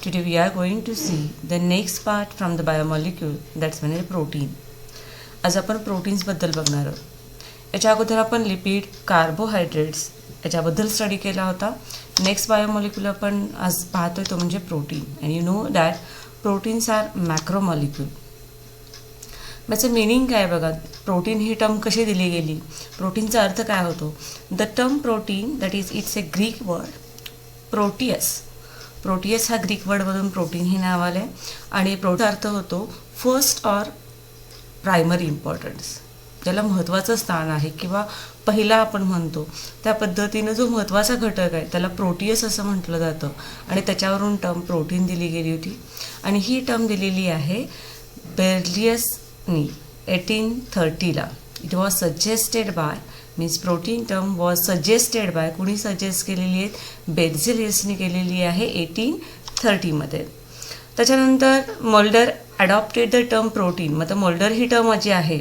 today we are going to see the next part from the biomolecule, that's म्हणजे protein. आज आपण प्रोटीन्सबद्दल बघणार आहोत. याच्या अगोदर आपण लिपिड, कार्बोहायड्रेट्स याच्याबद्दल स्टडी केला होता. नेक्स्ट बायोमॉलिक्यूल आपण आज पाहतोय तो म्हणजे protein. And you know that proteins are macromolecule. याचं मिनिंग काय बघा. प्रोटीन ही टर्म कशी दिली गेली, प्रोटीनचा अर्थ काय होतो. The term protein that is it's a Greek word Proteus. Proteus हा ग्रीक वर्डमधून प्रोटीन हे नाव आलं आहे आणि प्रोटीन अर्थ होतो फर्स्ट ऑर प्रायमरी इम्पॉर्टन्स, ज्याला महत्त्वाचं स्थान आहे किंवा पहिला आपण म्हणतो त्या पद्धतीनं जो महत्त्वाचा घटक आहे त्याला प्रोटियस असं म्हटलं जातं आणि त्याच्यावरून टर्म प्रोटीन दिली गेली होती. आणि ही टर्म दिलेली आहे बेर्लियसनी 1830ला. It was suggested by means protein term was suggested by, कुणी सजेस्ट केलेली आहेत, बेर्झेलियसनी केलेली आहे 1830मध्ये. त्याच्यानंतर Mulder adopted the term protein. मग मोल्डर ही टर्म जी आहे,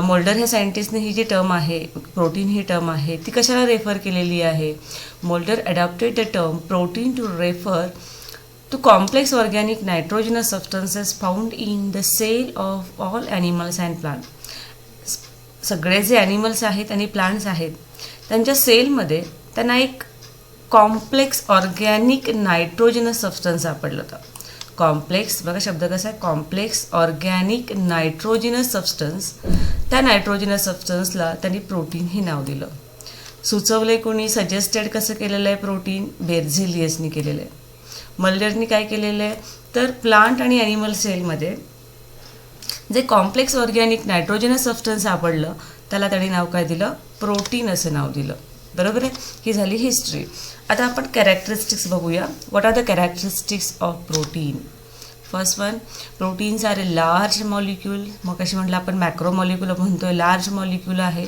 मोल्डर ह्या सायंटिस्टने ही जी टर्म आहे प्रोटीन ही टर्म आहे ती कशाला रेफर केलेली आहे. Mulder adopted the term protein to refer to complex organic nitrogenous substances found in the cell of all animals and plant. सगळे जे ॲनिमल्स आहेत आणि प्लांट्स आहेत त्यांच्या सेलमध्ये त्यांना एक कॉम्प्लेक्स ऑर्गॅनिक नायट्रोजनस सबस्टन्स सापडलं होतं. कॉम्प्लेक्स बघा शब्द कसा आहे, कॉम्प्लेक्स ऑर्गॅनिक नायट्रोजनस सबस्टन्स. त्या नायट्रोजनस सबस्टन्सला त्यांनी प्रोटीन हे नाव दिलं. सुचवले कोणी, सजेस्टेड कसं केलेलं आहे प्रोटीन, बेर्झेलियसनी केलेलं आहे. मल्डरनी काय केलेलं आहे तर प्लांट आणि ॲनिमल सेलमध्ये जे कॉम्प्लेक्स ऑर्गॅनिक नायट्रोजनस सबस्टन्स सापडलं त्याला त्यांनी नाव काय दिलं, प्रोटीन असं नाव दिलं. बरोबर आहे. ही झाली हिस्ट्री. आता आपण कॅरेक्टरिस्टिक्स बघूया. What are the characteristics of protein. First one, proteins are a large molecule. मग कशी म्हटलं आपण मॅक्रो मॉलिक्यूल म्हणतोय, लार्ज मॉलिक्यूल आहे.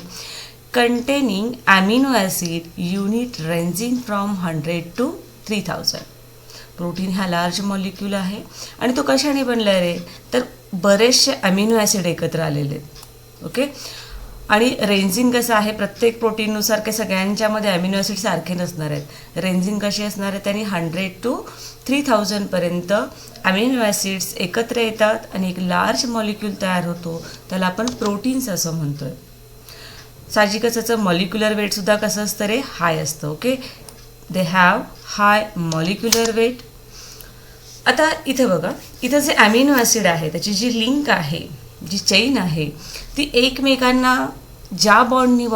Containing amino acid unit ranging from 100 to 3000. Protein हा लार्ज मॉलिक्यूल आहे आणि तो कशाने बनला रे तर बरेचसे अमिनो ॲसिड एकत्र आलेले आहेत. ओके. आणि रेंजिंग कसं आहे, प्रत्येक प्रोटीननुसार काही सगळ्यांच्यामध्ये अमिनो ॲसिड सारखे नसणार आहेत. रेंजिंग कशी असणार आहे, त्यांनी 100 to 3000 पर्यंत अमिनो ॲसिड्स एकत्र येतात आणि एक लार्ज मॉलिक्यूल तयार होतो, त्याला आपण प्रोटीन्स असं म्हणतोय. साहजिकच याचं मॉलिक्युलर वेटसुद्धा कसं असतं रे, हाय असतं. Okay. They have high molecular weight. आता इथे बघा, इथं जे ॲमिनो ॲसिड आहे त्याची जी लिंक आहे, जी चेन आहे ती एकमेकांना ज्या बॉन्डनी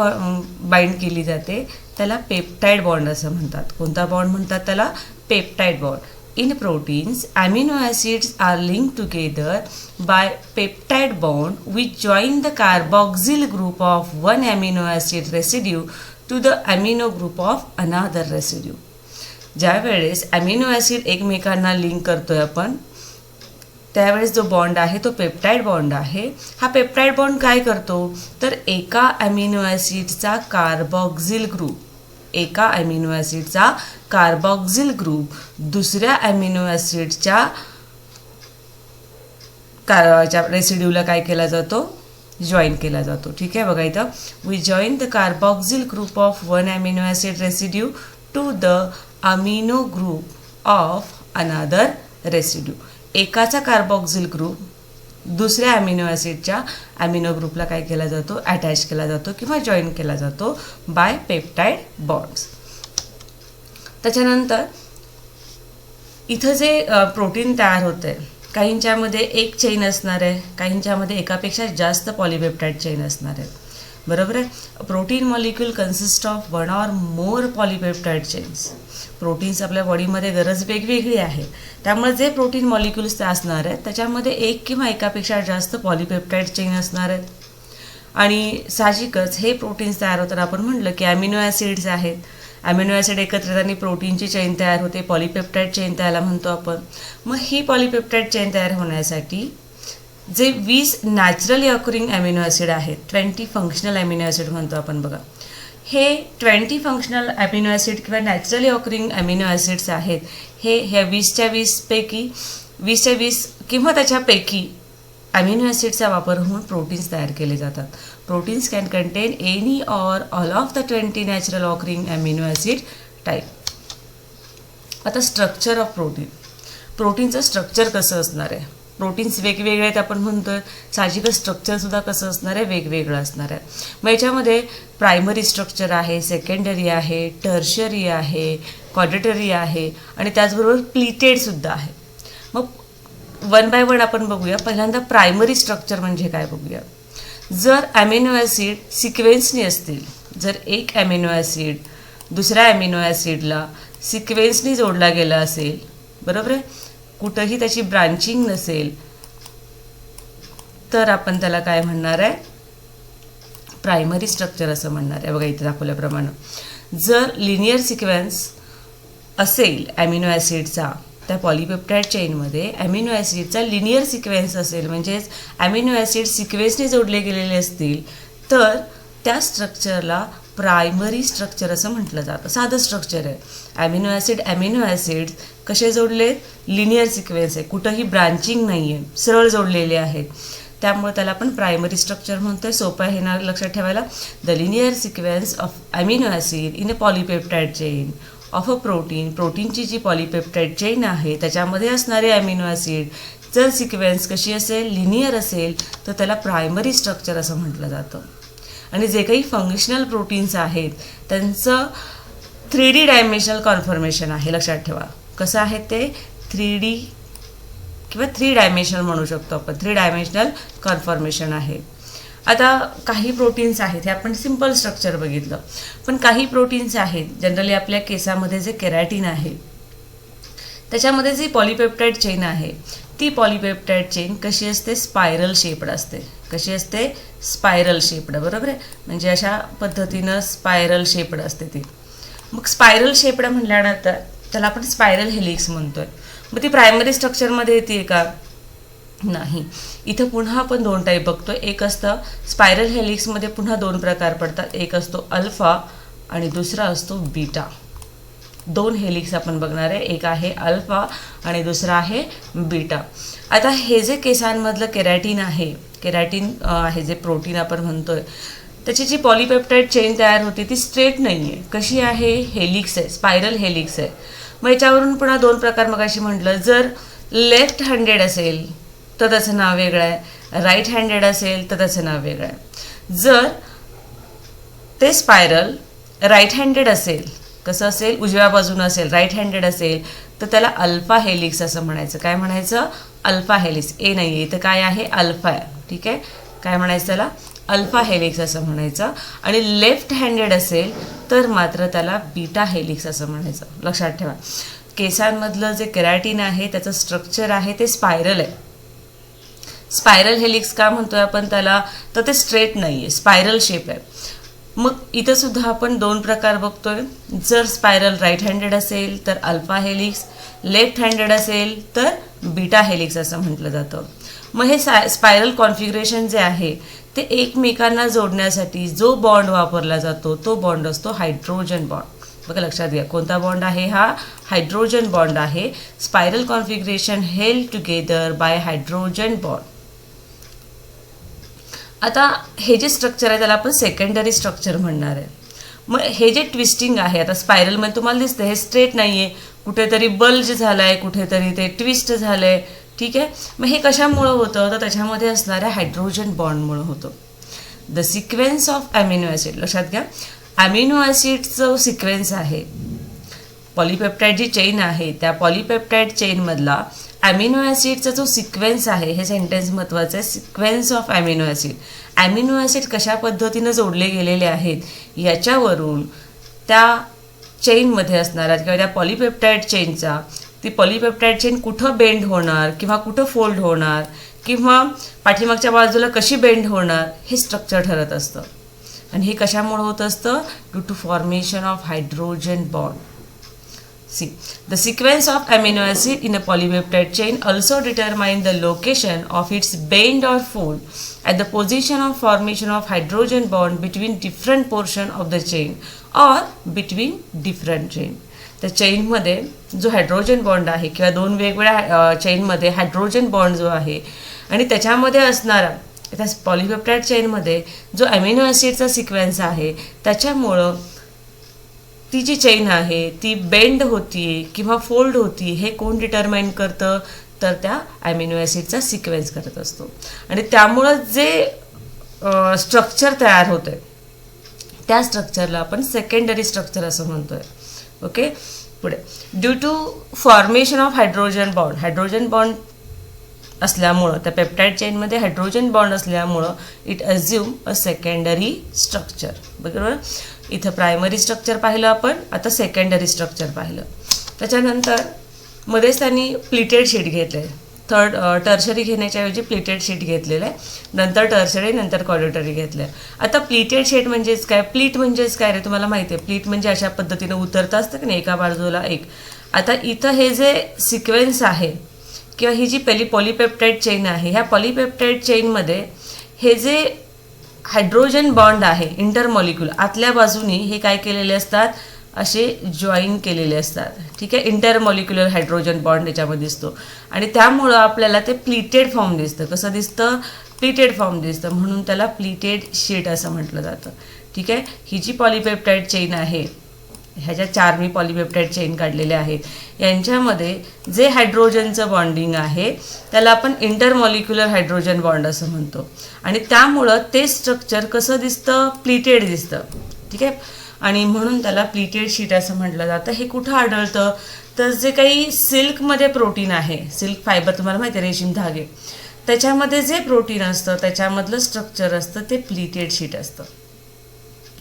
बाइंड केली जाते त्याला पेप्टाइड बॉन्ड असं म्हणतात. कोणता बॉन्ड म्हणतात त्याला, peptide bond. In proteins amino acids are link together by peptide bond which join the carboxyl group of one amino acid residue to the amino group of another residue. ज्या वेळेस amino acid एकमेकांना link करतोय आपण त्यावेळेस जो bond आहे तो peptide bond आहे. हा पेप्टाइड बॉन्ड काय करतो तर एका ॲमिनो ॲसिडचा कार्बॉक्झिल ग्रुप, एका ॲमिनो ॲसिडचा कार्बॉक्झिल ग्रुप दुसऱ्या ॲमिनो ॲसिडच्या रेसिड्यूला काय केला जातो, जॉईन केला जातो. ठीक आहे. बघा इथं, we join the carboxyl group of one amino acid residue to the amino group of another residue. एकाचा कार्बॉक्झिल ग्रुप दुसऱ्या अमिनो ॲसिडच्या अमिनो ग्रुपला काय केला जातो, अटॅच केला जातो किंवा जॉईन केला जातो बाय पेप्टाइड बॉन्ड्स. त्याच्यानंतर इथं जे प्रोटीन तयार होतं आहे काहींच्यामध्ये एक चेन असणार आहे, काहींच्यामध्ये एकापेक्षा जास्त पॉलिपेप्टाइड चेन असणार आहे. बरोबर आहे. Protein molecule consist of one or more polypeptide chains. Proteins आपल्या बॉडीमध्ये गरज वेगवेगळी आहे, त्यामुळे जे प्रोटीन मॉलिक्युल्स ते असणार आहेत त्याच्यामध्ये एक किंवा एकापेक्षा जास्त पॉलिपेप्टाइड चेन असणार आहेत. आणि साहजिकच हे प्रोटीन्स तयार होताना आपण म्हटलं की ॲमिनो ॲसिड्स आहेत. ॲमिनो ॲसिड एकत्र येताना प्रोटीनची चेन तयार होते, पॉलिपेप्टाइड चेन त्याला म्हणतो आपण. मग ही पॉलिपेप्टाइड चेन तयार होण्यासाठी जे 20 नॅचरली ऑकरिंग ॲमिनो ॲसिड आहेत, 20 फंक्शनल ॲमिनो ॲसिड म्हणतो आपण. बघा हे 20 फंक्शनल ॲमिनो ॲसिड किंवा नॅचरली ऑकरिंग ॲमिनो ॲसिड्स आहेत, हे ह्या 20च्या 20 किंवा त्याच्यापैकी अमिनो ॲसिडचा वापर होऊन प्रोटीन्स तयार केले जातात. Proteins can content any or all of the 20 natural occurring amino acid type. आता स्ट्रक्चर ऑफ प्रोटीन. प्रोटीनचं स्ट्रक्चर कसं असणार आहे. प्रोटीन्स वेगवेगळे आहेत आपण म्हणतोय, साहजिकच स्ट्रक्चरसुद्धा कसं असणार आहे, वेगवेगळं असणार आहे. मग याच्यामध्ये प्रायमरी स्ट्रक्चर आहे, सेकंडरी आहे, टर्शरी आहे, क्वाड्रेटरी आहे आणि त्याचबरोबर प्लीटेडसुद्धा आहे. मग वन बाय वन आपण बघूया. पहिल्यांदा प्रायमरी स्ट्रक्चर म्हणजे काय बघूया. जर ॲमिनो ॲसिड सिक्वेन्सनी असतील, जर एक ॲमिनो ॲसिड दुसऱ्या ॲमिनो ॲसिडला सिक्वेन्सनी जोडला गेला असेल, बरोबर आहे, कुठंही त्याची ब्रांचिंग नसेल, तर आपण त्याला काय म्हणणार आहे, प्रायमरी स्ट्रक्चर असं म्हणणार आहे. बघा इथे दाखवल्याप्रमाणे जर लिनियर सिक्वेन्स असेल ॲमिनो ॲसिडचा, त्या पॉलिपेप्टाईड चेनमध्ये ॲमिनो ॲसिडचा लिनियर सिक्वेन्स असेल, म्हणजेच ॲमिनो ॲसिड सिक्वेन्सने जोडले गेलेले असतील, तर त्या स्ट्रक्चरला प्रायमरी स्ट्रक्चर असं म्हटलं जातं. साधं स्ट्रक्चर आहे. ॲमिनो ॲसिड कसे जोडले, लिनियर सिक्वेन्स आहे, कुठंही ब्रांचिंग नाही आहे, सरळ जोडलेले आहेत, त्यामुळे त्याला आपण प्रायमरी स्ट्रक्चर म्हणतोय. सोपं आहे ना लक्षात ठेवायला. The linear sequence of amino acid in a polypeptide chain of a प्रोटीनची जी पॉलिपेप्टाईड चेन आहे त्याच्यामध्ये असणारे ॲमिनो ॲसिड जर सिक्वेन्स कशी असेल, लिनियर असेल, तर त्याला प्रायमरी स्ट्रक्चर असं म्हटलं जातं. आणि जे काही फंक्शनल प्रोटीन्स आहेत त्यांचं 3D डायमेन्शनल कॉन्फॉर्मेशन आहे. लक्षात ठेवा कसं आहे ते, 3D किंवा 3 डायमेन्शनल म्हणू शकतो आपण. 3 डायमेन्शनल कॉन्फॉर्मेशन आहे. आता काही प्रोटीन्स आहेत, हे आपण सिम्पल स्ट्रक्चर बघितलं, पण काही प्रोटीन्स आहेत जनरली आपल्या केसामध्ये जे केरॅटिन आहे त्याच्यामध्ये जी पॉलिपेप्टाईड चेन आहे ती पॉलिपेप्टाईड चेन कशी असते, स्पायरल शेप्ड असते. कशी असते, स्पायरल शेप्ड, बरोबर आहे. म्हणजे अशा पद्धतीनं स्पायरल शेप्ड असते ती. मग स्पायरल शेप्ड म्हटल्यानंतर त्याला आपण स्पायरल हेलिक्स म्हणतोय. मग ती प्रायमरी स्ट्रक्चरमध्ये येते का, नाही. इथं पुन्हा आपण 2 टाईप बघतोय. एक असतं स्पायरल हेलिक्समध्ये पुन्हा 2 प्रकार पडतात. एक असतो अल्फा आणि दुसरा असतो बीटा. 2 हेलिक्स आपण बघणार आहे. एक आहे अल्फा आणि दुसरा आहे बीटा. आता हे जे केसांमधलं केरॅटिन आहे, जे प्रोटीन आपण म्हणतोय, त्याची जी पॉलिपेप्टाईड चेन तयार होते ती स्ट्रेट नाही आहे. कशी आहे, हेलिक्स आहे, स्पायरल हेलिक्स आहे. मग याच्यावरून पुन्हा 2 प्रकार मगाशी म्हटलं. जर लेफ्ट हँडेड असेल तर त्याचं नाव वेगळं आहे, राईट हँडेड असेल तर त्याचं नाव वेगळं आहे. जर ते स्पायरल राईट हँडेड असेल, कसं असेल, उजव्या बाजूनं असेल, राईट हँडेड असेल, तर त्याला अल्फा हेलिक्स असं म्हणायचं. काय म्हणायचं, अल्फा हेलिक्स. ए नाही आहे इथं, काय आहे, अल्फा आहे. ठीक आहे, काय म्हणायचं त्याला, अल्फा हेलिक्स असं म्हणायचं. आणि लेफ्ट हँडेड असेल तर मात्र त्याला बीटा हेलिक्स असं म्हणायचं. लक्षात ठेवा, केसांमधलं जे केरॅटिन आहे त्याचं स्ट्रक्चर आहे ते स्पायरल आहे. स्पायरल हेलिक्स का म्हणतोय आपण त्याला, तर ते स्ट्रेट नाही आहे, स्पायरल शेप आहे. मग इथं सुद्धा आपण 2 प्रकार बघतोय. जर स्पायरल राईट हँडेड असेल तर अल्फा हेलिक्स, लेफ्ट हँडेड असेल तर बीटा हेलिक्स असं म्हटलं जातं. मग हे स्पायरल कॉन्फिगरेशन जे आहे ते एकमेकांना जोडण्यासाठी जो बॉन्ड वापरला जातो तो बॉन्ड असतो हायड्रोजन बॉन्ड. बघा लक्षात घ्या, कोणता बॉन्ड आहे हा, हायड्रोजन बॉन्ड आहे. Spiral configuration held together by hydrogen bond. आता हे जे स्ट्रक्चर आहे त्याला आपण सेकंडरी स्ट्रक्चर म्हणणार आहे. मग हे जे ट्विस्टिंग आहे, आता स्पायरलमध्ये तुम्हाला दिसतं हे स्ट्रेट नाही आहे, कुठेतरी बल्ज झालं आहे, कुठेतरी ते ट्विस्ट झालं आहे. ठीक आहे, मग हे कशामुळं होतं, तर त्याच्यामध्ये असणाऱ्या हायड्रोजन बॉन्डमुळं होतं. The sequence of amino acid, लक्षात घ्या, ॲमिनो ॲसिडचं सिक्वेन्स आहे, पॉलिपेप्टाईड जी चेन आहे त्या पॉलिपेप्टाईड चेनमधला ॲमिनो ॲसिडचा जो सिक्वेन्स आहे, हे सेंटेन्स महत्त्वाचं आहे. Sequence of amino acid, amino acid कशा पद्धतीनं जोडले गेलेले आहेत याच्यावरून त्या चेनमध्ये असणारा किंवा त्या पॉलिपेप्टाईड चेनचा, ती पॉलिपेप्टाईड चेन कुठं बेंड होणार किंवा कुठं फोल्ड होणार किंवा पाठीमागच्या बाजूला कशी बेंड होणार हे स्ट्रक्चर ठरत असतं. आणि हे कशामुळे होत असतं, due to formation of hydrogen bond. See, the sequence of amino acid in a polypeptide chain also determine the location of its bend or fold at the position of formation of hydrogen bond between different portion of the chain or between different chain. त्या चेनमध्ये जो hydrogen bond आहे किंवा 2 वेगवेगळ्या चेनमध्ये hydrogen bond जो आहे आणि त्याच्यामध्ये असणारा त्या पॉलिपेप्टाईड चेनमध्ये जो अमिनो ॲसिडचा सिक्वेन्स आहे त्याच्यामुळं ती जी चेन आहे ती बेंड होतीये किंवा फोल्ड होती हे कोण डिटरमाइन करतं, तर त्या अमिनो ॲसिडचा सिक्वेन्स करत असतो. आणि त्यामुळं जे स्ट्रक्चर तयार होतंय त्या स्ट्रक्चरला आपण सेकंडरी स्ट्रक्चर असं म्हणतोय. ओके, पुढे due to formation of hydrogen bond असल्यामुळं त्या पेप्टाइड चेनमध्ये हायड्रोजन बॉन्ड असल्यामुळं it assume a secondary structure. बरोबर, इथं प्रायमरी स्ट्रक्चर पाहिलं आपण, आता सेकंडरी स्ट्रक्चर पाहिलं. त्याच्यानंतर मध्येच त्यांनी प्लिटेड शीट घेतले. टर्शरी घेण्याच्या ऐवजी प्लिटेड शीट घेतलेलं आहे, नंतर टर्शरी, नंतर क्वाड्रेटरी घेतलं. आता प्लिटेड शीट म्हणजेच काय, प्लीट म्हणजेच काय रे, तुम्हाला माहिती आहे. प्लीट म्हणजे अशा पद्धतीनं उतरतं असतं की नाही, एका बाजूला एक. आता इथं हे जे सिक्वेन्स आहे किंवा ही जी पहिली पॉलीपेप्टाइड चेन आहे, ह्या पॉलीपेप्टाइड चेनमध्ये हे जे हायड्रोजन बॉन्ड आहे इंटरमॉलिक्युल आतल्या बाजूनी हे काय केलेले असतात, असे जॉईन केलेले असतात. ठीक आहे, इंटरमॉलिक्युलर हायड्रोजन बॉन्ड याच्यामध्ये दिसतो आणि त्यामुळं आपल्याला ते प्लिटेड फॉर्म दिसतं. कसं दिसतं, प्लिटेड फॉर्म दिसतं, म्हणून त्याला प्लिटेड शीट असं म्हटलं जातं. ठीक आहे, ही जी पॉलीपेप्टाइड चेन आहे, ह्याच्या 4 मी पॉलीपेप्टाइड चेन काढलेल्या आहेत, यांच्यामध्ये जे हायड्रोजनचं बॉन्डिंग आहे त्याला आपण इंटरमॉलिक्युलर हायड्रोजन बॉन्ड असं म्हणतो आणि त्यामुळं ते स्ट्रक्चर कसं दिसतं, प्लिटेड दिसतं. ठीक आहे, आणि म्हणून त्याला प्लिटेड शीट असं म्हटलं जातं. हे कुठं आढळतं, तर जे काही सिल्कमध्ये प्रोटीन आहे, सिल्क फायबर तुम्हाला माहिती आहे, रेशीम धागे, त्याच्यामध्ये जे प्रोटीन असतं त्याच्यामधलं स्ट्रक्चर असतं ते प्लिटेड शीट असतं.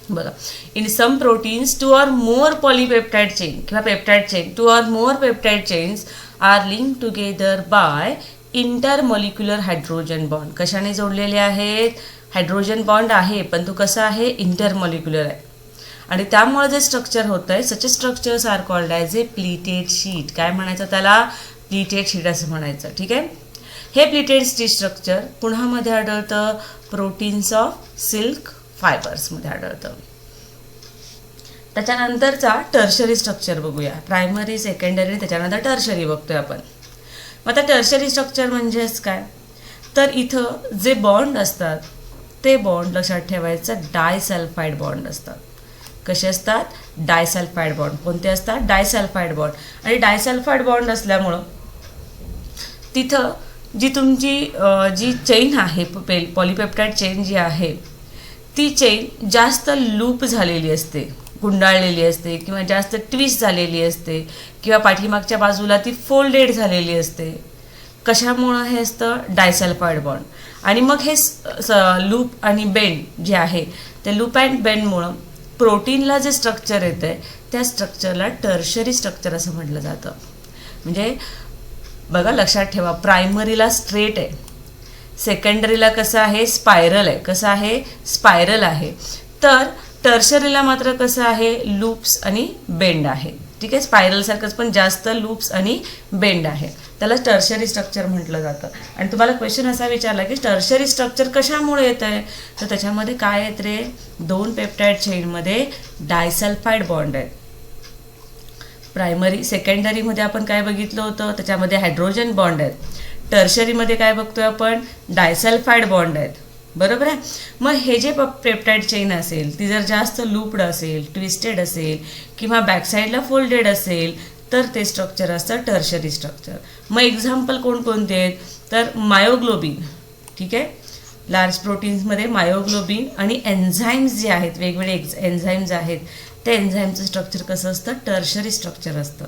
बघा, in some proteins 2 or more polypeptide chain किंवा peptide chain 2 or more peptide chains are link together by intermolecular hydrogen bond. कशाने जोडलेले आहेत, हायड्रोजन बॉन्ड आहे पण तो कसा आहे, इंटरमॉलिक्युलर आहे. आणि त्यामुळे जे स्ट्रक्चर होतं आहे, सच स्ट्रक्चर्स आर कॉल्ड ॲज ए प्लिटेड शीट. काय म्हणायचं त्याला, प्लिटेड शीट असं म्हणायचं. ठीक आहे, हे प्लिटेड शीट स्ट्रक्चर पुन्हा मध्ये आढळतं, प्रोटीन्स ऑफ सिल्क फायबर्समध्ये आढळतं. त्याच्यानंतरचा टर्शरी स्ट्रक्चर बघूया. प्रायमरी, सेकंडरी, त्याच्यानंतर टर्शरी बघतोय आपण. मग आता टर्शरी स्ट्रक्चर म्हणजेच काय, तर इथं जे बॉन्ड असतात ते बॉन्ड लक्षात ठेवायचं डायसल्फाइड बॉन्ड असतात. कसे असतात, डायसल्फाइड बॉन्ड. कोणते असतात, डायसल्फाइड बॉन्ड. आणि डायसल्फाइड बॉन्ड असल्यामुळं तिथं जी तुमची जी चेन आहे, पॉलीपेप्टाइड चेन जी आहे ती चेन जास्त लूप झालेली असते, गुंडाळलेली असते किंवा जास्त ट्विस्ट झालेली असते किंवा पाठीमागच्या बाजूला ती फोल्डेड झालेली असते. कशामुळं हे असतं, डायसल्फाइड बॉन्ड. आणि मग हे लूप आणि बेंड जे आहे ते लूप अँड बेंडमुळं प्रोटीनला जे स्ट्रक्चर येतं आहे त्या स्ट्रक्चरला टर्शरी स्ट्रक्चर असं म्हटलं जातं. म्हणजे बघा, लक्षात ठेवा, प्रायमरीला स्ट्रेट आहे, सेकंडरीला कसं आहे, स्पायरल आहे. कसं आहे, स्पायरल आहे. तर टर्शरीला मात्र कसं आहे, लूप्स आणि बेंड आहे. ठीक आहे, स्पायरलसारखंच पण जास्त लूप्स आणि बेंड आहे, त्याला टर्शरी स्ट्रक्चर म्हटलं जातं. आणि तुम्हाला क्वेश्चन असा विचारला की टर्शरी स्ट्रक्चर कशामुळे येतं आहे, तर त्याच्यामध्ये काय येत रे, 2 पेप्टाइड चेनमध्ये डायसल्फाइड बॉन्ड आहेत. प्रायमरी, सेकंडरीमध्ये आपण काय बघितलं होतं, त्याच्यामध्ये हायड्रोजन बॉन्ड आहेत. टर्शरीमध्ये काय बघतोय आपण, डायसल्फाइड बॉन्ड आहेत. बरोबर आहे. मग हे जे पेप्टाइड चेन असेल ती जर जास्त लूप्ड असेल, ट्विस्टेड असेल किंवा बॅकसाईडला फोल्डेड असेल तर ते स्ट्रक्चर असतं टर्शरी स्ट्रक्चर. मग एक्झाम्पल कोणकोणते आहेत, तर मायोग्लोबिन. ठीक आहे, लार्ज प्रोटीन्समध्ये मायोग्लोबिन आणि एन्झाईम्स जे आहेत, वेगवेगळे एन्झाईम्स आहेत, त्या एन्झाईमचं स्ट्रक्चर कसं असतं, टर्शरी स्ट्रक्चर असतं.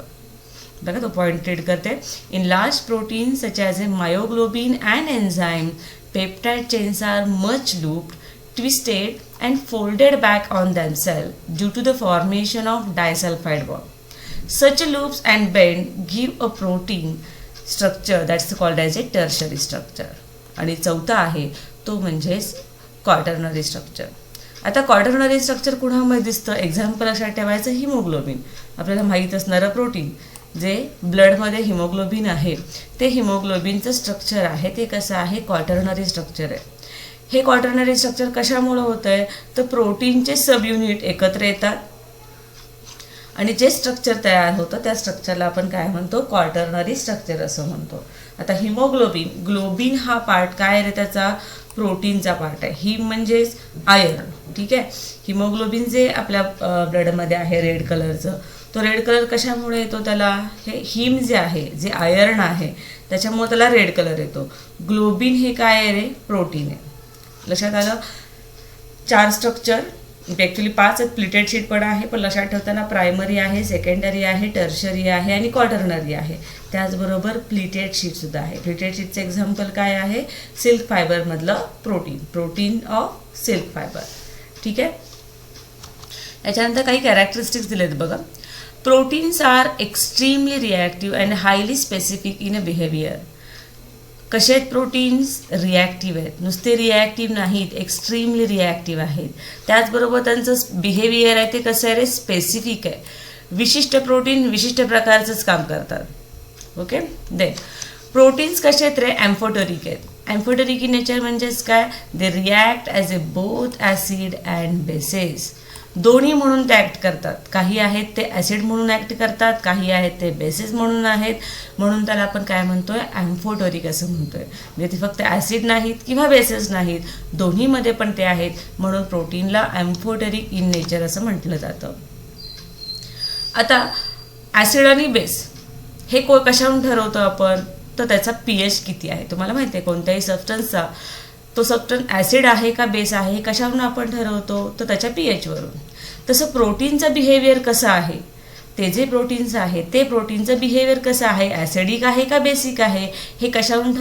बघा, तो पॉइंटेड करते. In large proteins such as A myoglobin and enzyme peptide chains are much looped, twisted and folded back on themselves due to the formation of disulfide bond. Such loops and bend give a protein structure that's called as a tertiary structure. आणि चौथा आहे तो म्हणजेच quaternary structure. आता quaternary structure कुणामध्ये दिसतं, example अशा ठेवायचं, haemoglobin. आपल्याला माहीत असणारं प्रोटीन जे ब्लडमध्ये हिमोग्लोबिन आहे ते हिमोग्लोबिनचं स्ट्रक्चर आहे ते कसं आहे, क्वाटर्नरी स्ट्रक्चर आहे. हे क्वाटर्नरी स्ट्रक्चर कशामुळे होतं आहे, तर प्रोटीनचे सब युनिट एकत्र येतात आणि जे स्ट्रक्चर तयार होतं त्या स्ट्रक्चरला आपण काय म्हणतो, क्वाटर्नरी स्ट्रक्चर असं म्हणतो. आता हिमोग्लोबिन, ग्लोबिन हा पार्ट काय रे, त्याचा प्रोटीनचा पार्ट आहे. हिम म्हणजेच आयर्न, ठीक आहे. हिमोग्लोबिन जे आपल्या ब्लडमध्ये आहे रेड कलरचं, तो रेड कलर कशामुळे येतो त्याला, हे हिम जे आहे, जे आयर्न आहे त्याच्यामुळे त्याला रेड कलर येतो. ग्लोबिन हे काय आहे रे, प्रोटीन आहे. लक्षात आलं. 4 स्ट्रक्चर, ॲक्च्युली 5 प्लिटेड शीट पण आहे, पण लक्षात ठेवताना प्रायमरी आहे, सेकंडरी आहे, टर्शरी आहे आणि क्वाटर्नरी आहे. त्याचबरोबर प्लिटेड शीटसुद्धा आहे. प्लिटेड शीटचं एक्झाम्पल काय आहे, सिल्क फायबरमधलं protein, protein of silk fibre. ठीक आहे. याच्यानंतर काही कॅरेक्टरिस्टिक्स दिलेत बघा. Proteins are extremely reactive and highly specific in a behaviour. कसे आहेत प्रोटीन्स, रिॲक्टिव्ह आहेत. नुसते रिॲक्टिव्ह नाहीत, एक्स्ट्रीमली रिॲक्टिव्ह आहेत. त्याचबरोबर त्यांचं बिहेवियर आहे ते कसं आहे रे, स्पेसिफिक आहे. विशिष्ट प्रोटीन विशिष्ट प्रकारचंच काम करतात. ओके. देन प्रोटीन्स कसे आहेत रे, ॲम्फोटेरिक आहेत. ॲम्फोटेरिक इन नेचर म्हणजेच काय, they react as a both acid and bases. दोन्ही म्हणून ते ॲक्ट करतात. काही आहेत ते ॲसिड म्हणून ॲक्ट करतात, काही आहेत ते बेसिस म्हणून आहेत. म्हणून त्याला आपण काय म्हणतोय, ॲम्फोटेरिक असं म्हणतोय. म्हणजे ते फक्त ॲसिड नाहीत किंवा बेसिस नाहीत, दोन्हीमध्ये पण ते आहेत. म्हणून प्रोटीनला ॲम्फोटेरिक इन नेचर असं म्हटलं जातं. आता ॲसिड आणि बेस हे कशावरून ठरवतो आपण, तर त्याचा pH किती आहे. तुम्हाला माहिती आहे कोणत्याही सबस्टन्सचा तो सबस्टन्स ॲसिड आहे का बेस आहे हे कशावरून आपण ठरवतो, तर त्याच्या pH वरून. तसं प्रोटीनचं बिहेवियर कसं आहे, ते जे प्रोटीन्स आहे ते प्रोटीनचं बिहेवियर कसं आहे, ॲसिडिक आहे का बेसिक आहे हे कशावरून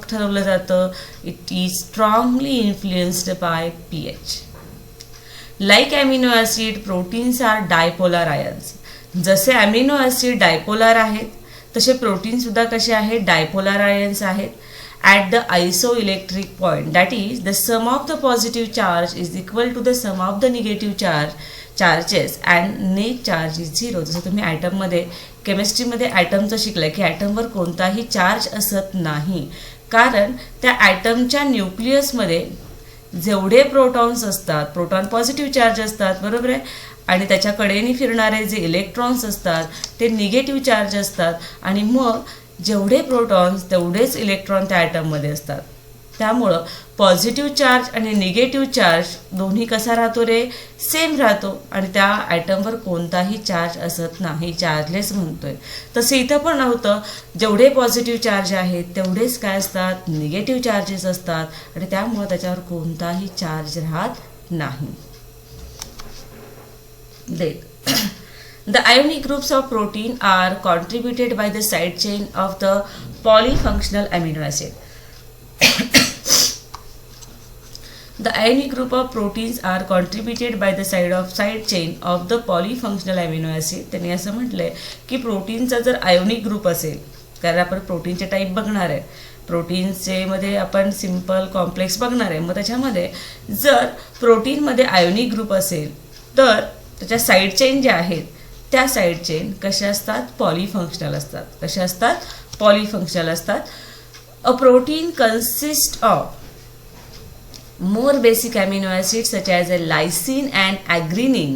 ठरवलं जातं. It is strongly influenced by pH. Like amino acid, proteins are dipolar ions. जसे ॲमिनो ॲसिड डायपोलर आहेत तसे प्रोटीनसुद्धा कसे आहेत, डायपोलर आयन्स आहेत. At the isoelectric point, that is the sum of the positive charge is equal to the sum of the negative charges and net charge is 0. जसं तुम्ही ॲटममध्ये केमिस्ट्रीमध्ये ॲटमचं शिकलं की ॲटमवर कोणताही चार्ज असत नाही, कारण त्या ॲटमच्या न्यूक्लियसमध्ये जेवढे प्रोटॉन्स असतात, प्रोटॉन पॉझिटिव्ह चार्ज असतात, बरोबर आहे, आणि त्याच्या कडेने फिरणारे जे इलेक्ट्रॉन्स असतात ते निगेटिव्ह चार्ज असतात. आणि मग जेवढे प्रोटॉन्स तेवढेच इलेक्ट्रॉन त्या ॲटममध्ये असतात. त्यामुळं पॉझिटिव्ह चार्ज आणि निगेटिव्ह चार्ज दोन्ही कसा राहतो रे, सेम राहतो. आणि त्या ॲटमवर कोणताही चार्ज असत नाही, चार्जलेस म्हणतोय. तसं इथं पण नव्हतं, जेवढे पॉझिटिव्ह चार्ज आहेत तेवढेच काय असतात, निगेटिव्ह चार्जेस असतात. आणि त्यामुळं त्याच्यावर कोणताही चार्ज राहत नाही. The ionic groups of protein are contributed by the side chain of the polyfunctional amino acid. The ionic group of proteins are contributed by the side chain of the polyfunctional amino acid. त्यांनी असं म्हटलंय की प्रोटीनचा जर ionic group असेल, कारण आपण प्रोटीनचे टाईप बघणार आहे, प्रोटीन्सचे मध्ये आपण सिंपल कॉम्प्लेक्स बघणार आहे. मग त्याच्यामध्ये जर प्रोटीनमध्ये आयोनिक ग्रुप असेल तर त्याच्या साईड चेन ज्या आहेत त्या साईड चेन कशा असतात, पॉलीफंक्शनल असतात. कशा असतात, पॉलीफंक्शनल असतात. A protein consist of more basic amino acid such as a lysine and ॲग्रिनिन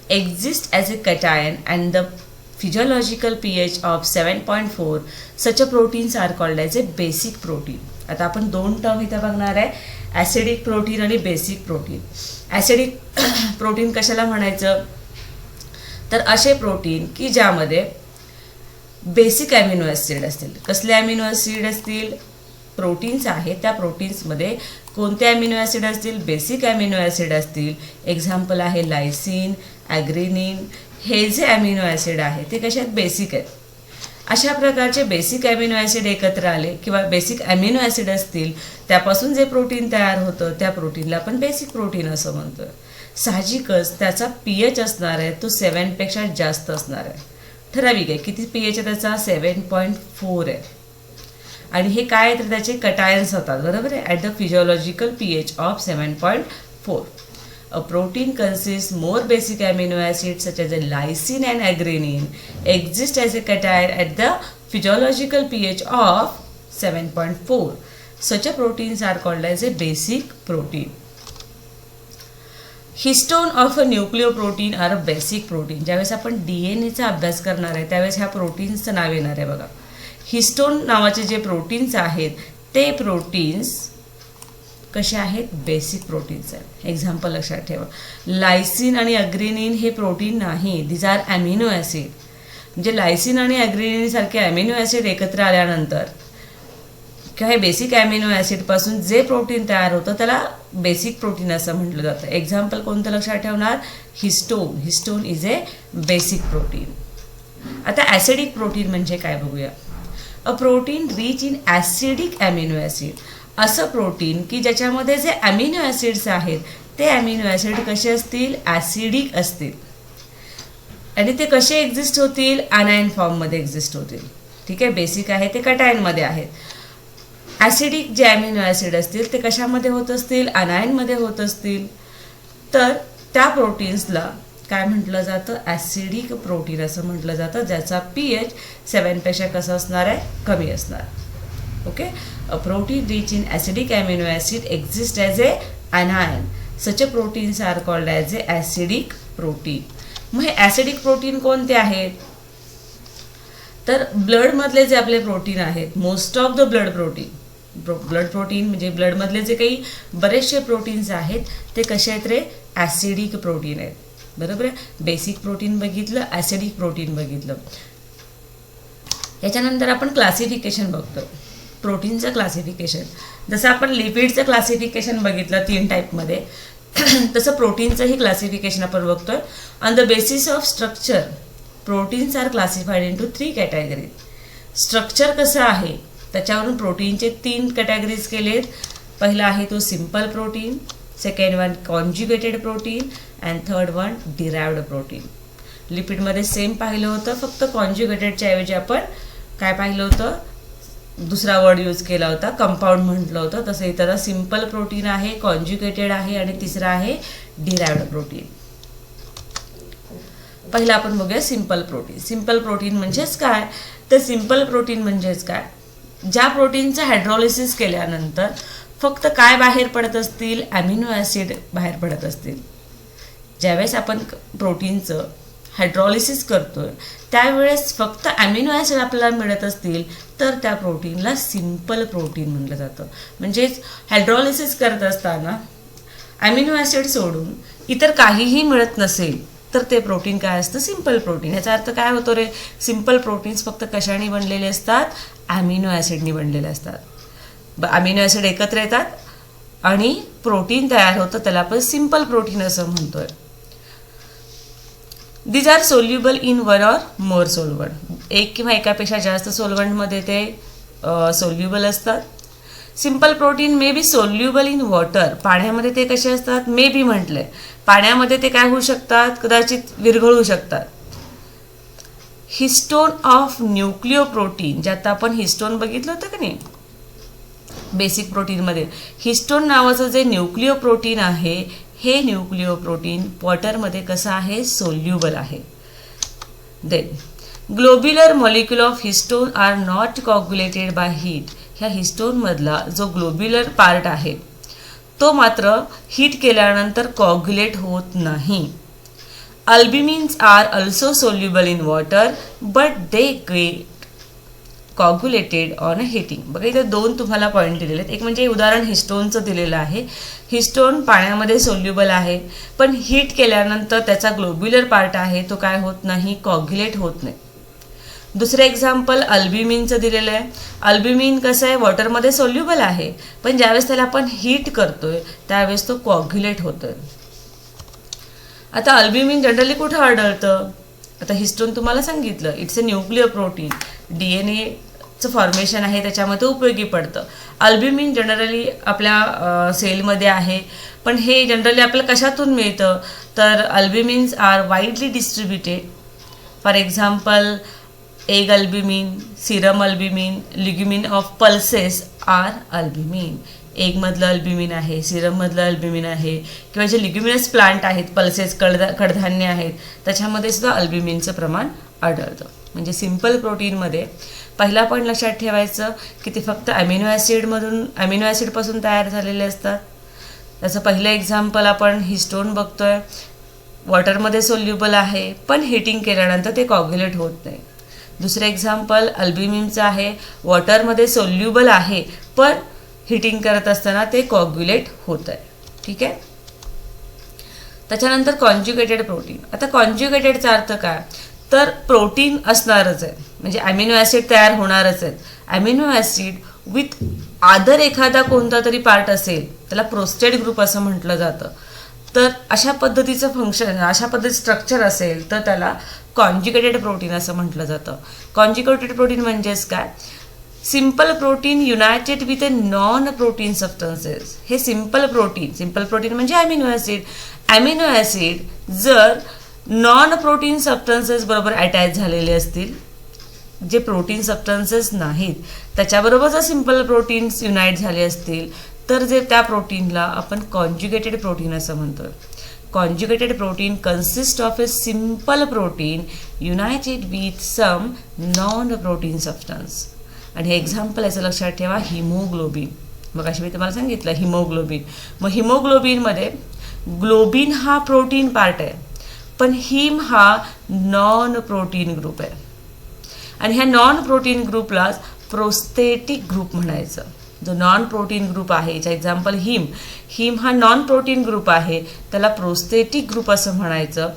exist as a cation and the physiological pH of 7.4. Such a proteins are called as a basic protein. आता आपण 2 term इथं बघणार आहे, acidic protein आणि basic protein. Acidic protein कशाला म्हणायचं, तर असे प्रोटीन की ज्यामध्ये बेसिक ॲमिनो ॲसिड असतील. कसले ॲमिनो ॲसिड असतील, प्रोटीन्स आहेत त्या प्रोटीन्समध्ये कोणते ॲमिनो ॲसिड असतील, बेसिक ॲमिनो ॲसिड असतील. एक्झाम्पल आहे लायसिन, ॲग्रिनिन. हे जे ॲमिनो ॲसिड आहे ते कसे आहेत, बेसिक आहेत. अशा प्रकारचे बेसिक ॲमिनो ॲसिड एकत्र आले किंवा बेसिक ॲमिनो ॲसिड असतील, त्यापासून जे प्रोटीन तयार होतं त्या प्रोटीनला आपण बेसिक प्रोटीन असं म्हणतो. साहजिकच त्याचा pH असणार आहे तो 7पेक्षा जास्त असणार आहे. ठराविक आहे किती pH आहे त्याचा, 7.4 आहे. आणि हे काय तर त्याचे कटायन्स होतात, बरोबर आहे, at the physiological pH of 7.4. A protein consists more basic amino acids such as lysine and adenine exist as a cation at the physiological pH of 7.4. Such a proteins are called as a basic protein. Histone of a nucleoprotein are a basic protein. ज्यावेळेस आपण DNA चा अभ्यास करणार आहे त्यावेळेस ह्या प्रोटीन्सचं नाव येणार आहे बघा. हिस्टोन नावाचे जे प्रोटीन्स आहेत ते प्रोटीन्स कसे आहेत? बेसिक प्रोटीन्स आहेत. एक्झाम्पल लक्षात ठेवा, लायसिन आणि अग्रेनिन हे प्रोटीन नाही, दीज आर अमिनो ॲसिड. म्हणजे लायसिन आणि अग्रेनिन सारखे अमिनो ॲसिड एकत्र आल्यानंतर किंवा हे बेसिक अमिनो ॲसिडपासून जे प्रोटीन तयार होतं त्याला बेसिक प्रोटीन असं म्हटलं जातं. एक्झाम्पल कोणतं लक्षात ठेवणार? Histone. Histone is a basic protein. आता ॲसिडिक प्रोटीन म्हणजे काय बघूया. अ protein rich in acidic amino acid, असं प्रोटीन की ज्याच्यामध्ये जे अमिनो ॲसिड्स आहेत ते अमिनो ॲसिड कसे असतील? ॲसिडिक असतील. आणि ते कसे एक्झिस्ट होतील? अनायन फॉर्ममध्ये एक्झिस्ट होतील. ठीक आहे, बेसिक आहे ते कटायनमध्ये आहेत. ॲसिडिक जे अमिनो ॲसिड असतील ते कशामध्ये होत असतील? अनायनमध्ये होत असतील. तर त्या प्रोटीन्सला काय म्हटलं जातं? ॲसिडिक प्रोटीन असं म्हटलं जातं, ज्याचा pH 7पेक्षा कसं असणार आहे? कमी असणार. Okay, a protein rich in acidic amino acid exist as a anion. Such a proteins are called as a acidic protein. मग हे ॲसिडिक प्रोटीन कोणते आहेत? तर ब्लडमधले जे आपले प्रोटीन आहेत, most of the blood protein म्हणजे ब्लडमधले जे काही बरेचसे प्रोटीन्स आहेत ते कसे आहेत रे? ॲसिडिक प्रोटीन आहेत. बरोबर आहे. बेसिक प्रोटीन बघितलं, ॲसिडिक प्रोटीन बघितलं. याच्यानंतर आपण क्लासिफिकेशन बघतो, प्रोटीनचं क्लासिफिकेशन. जसं आपण लिपिडचं क्लासिफिकेशन बघितलं 3 टाईपमध्ये, तसं प्रोटीनचंही क्लासिफिकेशन आपण बघतोय. On the basis of structure proteins are classified into 3 category. Structure कसं आहे त्याच्यावरून प्रोटीनचे 3 कॅटेगरीज केलेत. पहिला आहे तो simple protein, second one conjugated protein and third one derived protein. लिपिडमध्ये सेम पाहिलं होतं, फक्त कॉन्ज्युगेटेडच्या ऐवजी आपण काय पाहिलं होतं? दुसरा वर्ड यूज केला होता, कंपाऊंड म्हटलं होतं. तसं इथं सिम्पल प्रोटीन आहे, कॉन्ज्युगेटेड आहे आणि तिसरा आहे डिराइव्ड प्रोटीन. पहिला आपण बघूया सिम्पल प्रोटीन. सिम्पल प्रोटीन म्हणजेच काय? तर सिम्पल प्रोटीन म्हणजेच काय? ज्या प्रोटीनचं हायड्रॉलिसिस केल्यानंतर फक्त काय बाहेर पडत असतील? अमिनो ॲसिड बाहेर पडत असतील. ज्यावेळेस आपण प्रोटीनचं हायड्रॉलिसिस करतोय त्यावेळेस फक्त अमिनो ॲसिड आपल्याला मिळत असतील तर त्या प्रोटीनला सिम्पल प्रोटीन म्हटलं जातं. म्हणजेच हायड्रॉलिसिस करत असताना अमिनो ॲसिड सोडून इतर काहीही मिळत नसेल तर ते प्रोटीन काय असतं? Simple protein. याचा अर्थ काय होतो रे? सिम्पल प्रोटीन्स फक्त कशाने बनलेले असतात? अमिनो ॲसिडनी बनलेले असतात. अमिनो ॲसिड एकत्र येतात आणि प्रोटीन तयार होतं, त्याला आपण सिम्पल प्रोटीन असं म्हणतोय. These are soluble in 1 or more solvent. एक किंवा एकापेक्षा जास्त सोल्वंटमध्ये ते सोल्युबल असतात. Simple protein may be soluble in water. पाण्यामध्ये ते कसे असतात? मे बी म्हटलंय. पाण्यामध्ये ते काय होऊ शकतात? कदाचित विरघळू शकतात. हिस्टोन ऑफ न्यूक्लिओप्रोटीन, ज्यात आपण हिस्टोन बघितलं होतं का नाही बेसिक प्रोटीनमध्ये, हिस्टोन नावाचं जे न्यूक्लिओप्रोटीन आहे हे न्यूक्लिओप्रोटीन वॉटरमध्ये कसं आहे? सोल्युबल आहे. Then globular molecule of histone are not coagulated by heat. ह्या हिस्टोनमधला जो ग्लोब्युलर पार्ट आहे तो मात्र हीट केल्यानंतर कॉग्युलेट होत नाही. Albumins are also soluble in water but they get coagulated on heating. बघा इथं 2 तुम्हाला पॉईंट दिलेले आहेत. एक म्हणजे उदाहरण हिस्टोनचं दिलेलं आहे. हिस्टोन पाण्यामध्ये सोल्युबल आहे पण हीट केल्यानंतर त्याचा ग्लोब्युलर पार्ट आहे तो काय होत नाही? कॉग्युलेट होत नाही. दुसरं एक्झाम्पल अल्ब्युमिनचं दिलेलं आहे. अल्ब्युमिन कसं आहे? वॉटरमध्ये सोल्युबल आहे पण ज्यावेळेस त्याला आपण हीट करतोय त्यावेळेस तो कॉग्युलेट होतोय. आता अल्ब्युमिन जनरली कुठं आढळतं? आता हिस्टोन तुम्हाला सांगितलं it's a nucleo protein, DNA formation आहे त्याच्यामध्ये उपयोगी पडतं. अल्ब्युमिन जनरली आपल्या सेलमध्ये आहे पण हे जनरली आपल्याला कशातून मिळतं? तर albumins are widely distributed. For example egg albumin, serum albumin, legumin of pulses are albumin. एगमधलं अल्ब्युमिन आहे, सिरममधलं अल्ब्युमिन आहे किंवा जे लिग्युमिनस प्लांट आहेत, पल्सेस कडधान्य आहेत त्याच्यामध्ये सुद्धा अल्ब्युमिनचं प्रमाण आढळतं. म्हणजे सिम्पल प्रोटीनमध्ये पहिला पॉईंट लक्षात ठेवायचं की ते फक्त अमिनो ॲसिडपासून तयार झालेले असतात. त्याचं पहिलं एक्झाम्पल आपण हिस्टोन बघतोय. वॉटरमध्ये सोल्युबल आहे पण हिटिंग केल्यानंतर ते कॉग्युलेट होत नाही. दुसरं एक्झाम्पल अल्ब्युमिनचं आहे. वॉटरमध्ये सोल्युबल आहे पण हिटिंग करत असताना ते कॉग्युलेट होत आहे. ठीक आहे. त्याच्यानंतर कॉन्ज्युगेटेड प्रोटीन. आता कॉन्ज्युगेटेडचा अर्थ काय, तर प्रोटीन असणारच आहे, म्हणजे अमिनो ॲसिड तयार होणारच आहेत. अमिनो ॲसिड विथ आदर एखादा कोणता तरी पार्ट असेल त्याला प्रोस्टेट ग्रुप असं म्हटलं जातं. तर अशा पद्धतीचं फंक्शन, अशा पद्धतीचं स्ट्रक्चर असेल तर त्याला कॉन्ज्युगेटेड प्रोटीन असं म्हटलं जातं. कॉन्ज्युगेटेड प्रोटीन म्हणजेच काय, simple protein united with a non protein substances. हे सिंपल प्रोटीन म्हणजे अमिनो ॲसिड. अमिनो ॲसिड जर नॉन प्रोटीन सबस्टन्सेस बरोबर अटॅच झालेले असतील, जे प्रोटीन सबस्टन्सेस नाहीत त्याच्याबरोबर जर सिंपल प्रोटीन्स युनाईट झाले असतील तर जे त्या प्रोटीनला आपण कॉन्ज्युगेटेड प्रोटीन असं म्हणतोय. Conjugated protein consist of a simple protein united with some non protein substance. आणि हे एक्झाम्पल याचं लक्षात ठेवा, हिमोग्लोबिन. मग अशी मी तुम्हाला सांगितलं हिमोग्लोबिन. मग हिमोग्लोबिनमध्ये ग्लोबिन हा प्रोटीन पार्ट आहे, पण हिम हा नॉन प्रोटीन ग्रुप आहे. आणि ह्या नॉन प्रोटीन ग्रुपलाच प्रोस्थेटिक ग्रुप म्हणायचं. जो नॉन प्रोटीन ग्रुप आहे, याचा एक्झाम्पल हिम हा नॉन प्रोटीन ग्रुप आहे, त्याला प्रोस्थेटिक ग्रुप असं म्हणायचं.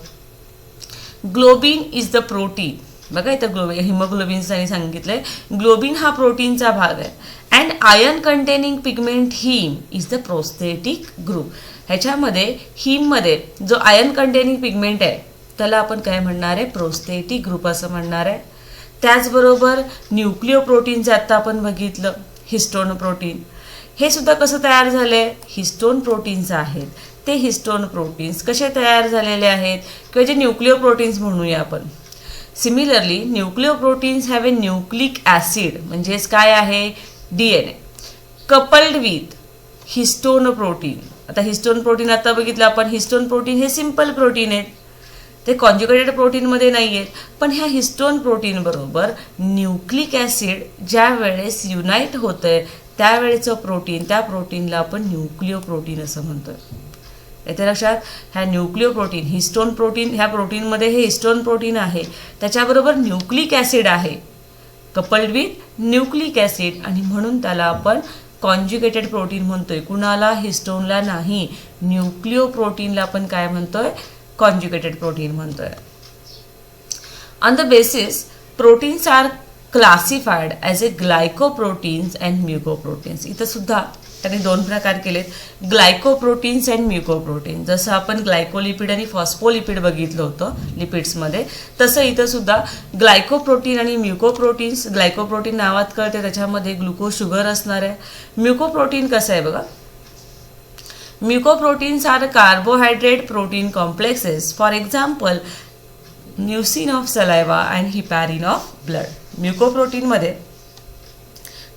Globin is the protein. बघा इथं हिमोग्लोबिनचं सांगितलंय, ग्लोबिन हा प्रोटीनचा भाग आहे. And iron containing pigment him is the prosthetic group. ह्याच्यामध्ये हिममध्ये जो आयर्न कंटेनिंग पिगमेंट आहे त्याला आपण काय म्हणणार आहे, प्रोस्थेटिक ग्रुप असं म्हणणार आहे. त्याचबरोबर न्यूक्लिओ प्रोटीनचं आत्ता आपण बघितलं, हिस्टोन प्रोटीन. हे सुद्धा कसं तयार झालं आहे, हिस्टोन प्रोटीन्स आहेत. ते हिस्टोन प्रोटीन्स कसे तयार झालेले आहेत, किंवा जे न्यूक्लिओ प्रोटीन्स म्हणूया आपण. Similarly nucleo proteins have a nucleic acid, म्हणजेच काय आहे, DNA, coupled with histone protein. आता हिस्टोन प्रोटीन आता बघितलं आपण, हिस्टोन प्रोटीन हे सिंपल प्रोटीन आहेत, ते कॉन्ज्युगेटेड प्रोटीनमध्ये नाही आहेत. पण ह्या हिस्टोन प्रोटीन बरोबर न्यूक्लिक ॲसिड ज्या वेळेस युनाईट होतंय त्यावेळेचं प्रोटीन, त्या प्रोटीनला आपण न्यूक्लिओ प्रोटीन असं म्हणतोय. येथे लक्षात, ह्या न्यूक्लिओ प्रोटीन, हिस्टोन प्रोटीन, ह्या प्रोटीनमध्ये हे हिस्टोन प्रोटीन आहे, त्याच्याबरोबर न्यूक्लिक ॲसिड आहे, कपल्ड विथ न्यूक्लिक ॲसिड, आणि म्हणून त्याला आपण कॉन्ज्युगेटेड प्रोटीन म्हणतोय. कुणाला, हिस्टोनला नाही, न्यूक्लिओ प्रोटीनला आपण काय म्हणतोय, कॉन्ज्युगेटेड प्रोटीन म्हणतोय. On the basis proteins are classified as a glycoproteins and mucoproteins. इथं सुद्धा त्यांनी दोन प्रकार केलेत, ग्लायकोप्रोटीन्स अँड म्युकोप्रोटीन. जसं आपण ग्लायकोलिपिड आणि फॉस्फोलिपिड बघितलं होतं लिपिड्समध्ये, तसं इथं सुद्धा ग्लायकोप्रोटीन आणि म्युकोप्रोटीन्स. ग्लायकोप्रोटीन नावात कळते, त्याच्यामध्ये ग्लुकोज शुगर असणार आहे. म्युकोप्रोटीन कसं आहे बघा, mucoproteins are carbohydrate protein complexes, for example mucin of saliva and heparin of blood. म्युकोप्रोटीनमध्ये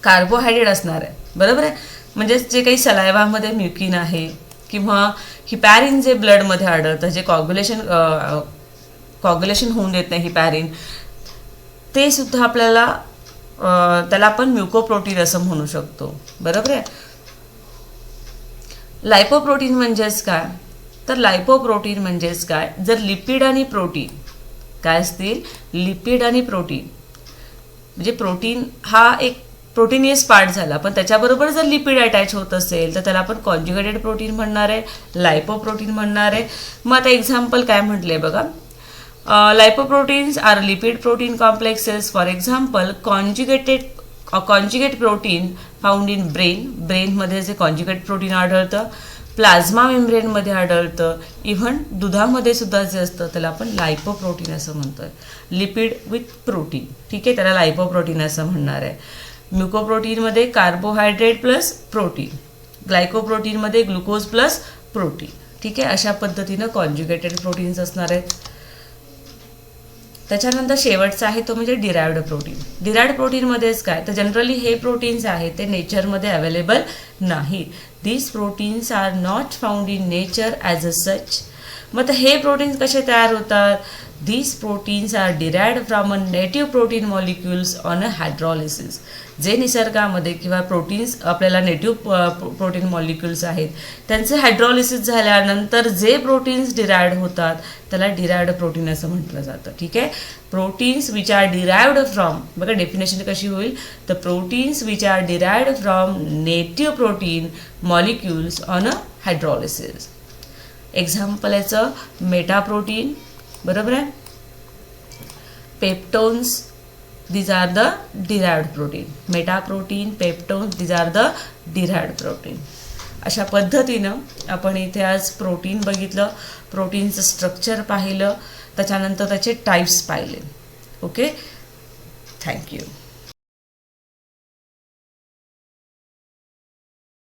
कार्बोहायड्रेट असणार आहे, बरोबर आहे, म्हणजे जे काही सलायवामध्ये म्युकिन आहे किंवा हिपॅरिन जे ब्लडमध्ये आढळतं, जे कॉग्युलेशन होऊन देत नाही हिपॅरिन, ते सुद्धा आपल्याला त्याला आपण म्युकोप्रोटीन असं म्हणू शकतो, बरोबर आहे. लायपोप्रोटीन म्हणजेच काय, तर लायपोप्रोटीन म्हणजेच काय, जर लिपिड आणि प्रोटीन काय असतील, लिपिड आणि प्रोटीन, म्हणजे प्रोटीन हा एक प्रोटीनियस पार्ट झाला, पण त्याच्याबरोबर जर लिपिड अटॅच होत असेल तर त्याला आपण कॉन्ज्युगेटेड प्रोटीन म्हणणार आहे, लायपोप्रोटीन म्हणणार आहे. मग आता एक्झाम्पल काय म्हटलंय बघा, lipoproteins are lipid protein complexes, for example conjugate protein found in ब्रेनमध्ये जे कॉन्ज्युगेट प्रोटीन आढळतं, प्लाझ्मा मेम्ब्रेनमध्ये आढळतं, इव्हन दुधामध्ये सुद्धा जे असतं त्याला आपण लायपोप्रोटीन असं म्हणतोय. लिपिड विथ प्रोटीन, ठीक आहे, त्याला लायपोप्रोटीन असं म्हणणार आहे. म्युकोप्रोटीनमध्ये कार्बोहायड्रेट प्लस प्रोटीन, ग्लायकोप्रोटीनमध्ये ग्लुकोज प्लस प्रोटीन, ठीक आहे. अशा पद्धतीनं कॉन्ज्युगेटेड प्रोटीन्स असणार आहेत. त्याच्यानंतर शेवटचा आहे तो म्हणजे डिराइव्ड प्रोटीन. डिराइव्ड प्रोटीनमध्येच काय, तर जनरली हे प्रोटीन्स आहेत ते नेचरमध्ये अवेलेबल नाहीत. These proteins are not found in nature as a such. मग हे प्रोटीन्स कसे तयार होतात, These proteins are derived from a native protein molecules on a hydrolysis. जे निसर्गामध्ये किंवा प्रोटीन्स आपल्याला नेटिव्ह प्रोटीन मॉलिक्युल्स आहेत त्यांचे हायड्रॉलिसिस झाल्यानंतर जे प्रोटीन्स डिराइव्ड होतात त्याला डिराइव्ड प्रोटीन असं म्हटलं जातं. ठीक आहे. Proteins which are derived from, बघा डेफिनेशन कशी होईल, the proteins which are derived from native protein molecules on a hydrolysis. Example याचं मेटाप्रोटीन, बरोबर आहे, peptones, these are the derived protein. Metaprotein, peptones, these are the derived protein. अशा पद्धतीनं आपण इथे आज प्रोटीन बघितलं, प्रोटीनचं स्ट्रक्चर पाहिलं, त्याच्यानंतर त्याचे टाइप्स पाहिले. Okay, thank you.